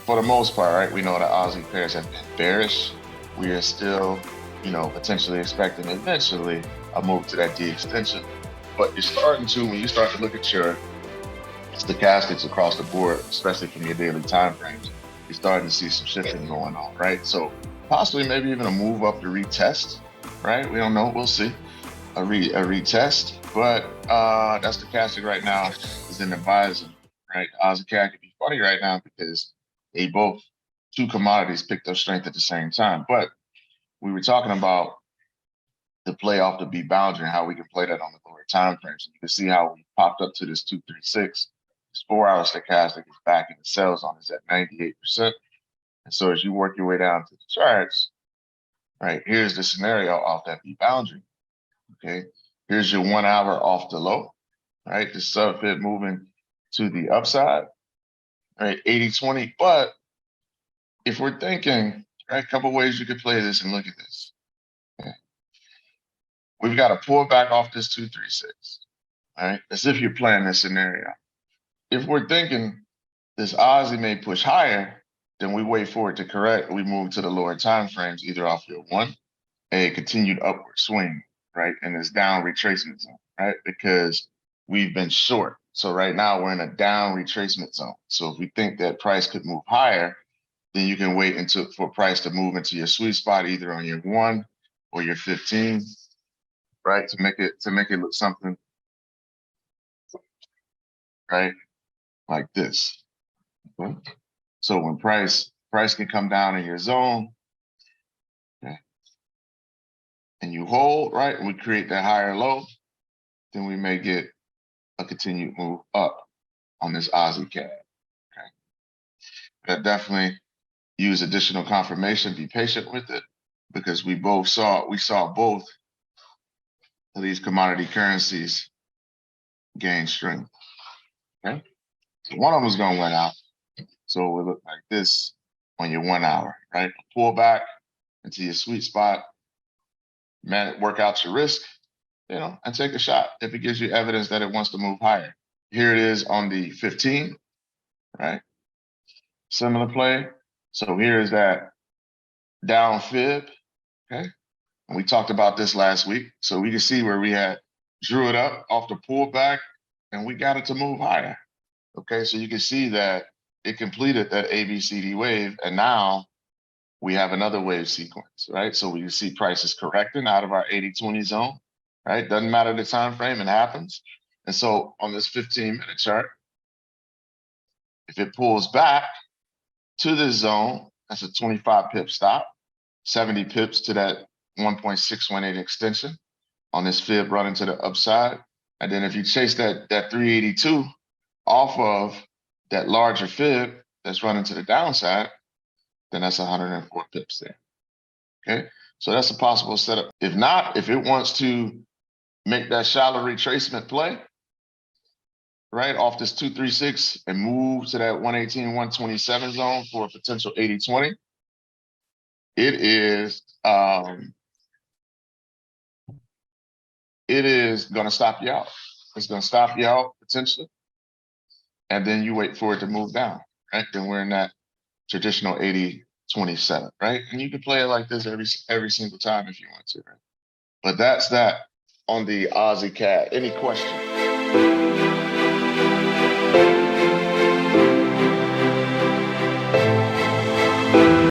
for the most part, right, we know that Aussie pairs have been bearish. We are still, potentially expecting eventually a move to that D extension. But you're starting to, when you start to look at your stochastics across the board, especially from your daily time frames, you're starting to see some shifting going on, right? So possibly maybe even a move up to retest, right? We don't know. We'll see. A retest, but that stochastic right now is in the buy zone, right? AUDCAD could be funny right now because they both, two commodities picked up strength at the same time. But we were talking about the play off the B boundary and how we can play that on the lower time frames. You can see how we popped up to this 236. This 4-hour stochastic is back in the sell zone, is at 98%. And so as you work your way down to the charts, right, here's the scenario off that B boundary. Okay, here's your 1 hour off the low, right? The sub fib moving to the upside, right? 80-20. But if we're thinking, right, a couple ways you could play this and look at this. Okay. We've got to pull back off this 236, right? As if you're playing this scenario. If we're thinking this Aussie may push higher, then we wait for it to correct. We move to the lower time frames, either off your 1, a continued upward swing, right? And this down retracement zone, right? Because we've been short. So right now we're in a down retracement zone. So if we think that price could move higher, then you can wait for price to move into your sweet spot, either on your 1 or your 15, right? To make it look something, right? Like this. Okay? So when price can come down in your zone, okay, and you hold, right, and we create that higher low, then we may get a continued move up on this AUDCAD. Okay, but definitely use additional confirmation. Be patient with it, because we saw both of these commodity currencies gain strength. Okay, so one of them is going to win out. So it will look like this on your 1 hour, right? Pull back into your sweet spot, work out your risk, and take a shot if it gives you evidence that it wants to move higher. Here it is on the 15, right? Similar play. So here is that down fib, okay? And we talked about this last week. So we can see where we drew it up off the pullback and we got it to move higher. Okay, so you can see that it completed that ABCD wave, and now we have another wave sequence, right? So we can see prices correcting out of our 80-20 zone, right? Doesn't matter the time frame, it happens. And so on this 15-minute chart, if it pulls back to this zone, that's a 25 pip stop, 70 pips to that 1.618 extension on this fib running to the upside. And then if you chase that 382 off of that larger fib that's running to the downside, then that's 104 pips there. Okay, so that's a possible setup. If not, if it wants to make that shallow retracement play, right, off this 236 and move to that 118, 127 zone for a potential 80-20, it is going to stop you out. It's going to stop you out potentially, and then you wait for it to move down, right? Then we're in that traditional 80-27, right? And you can play it like this every single time if you want to, right? But that's that on the AUDCAD. Any questions?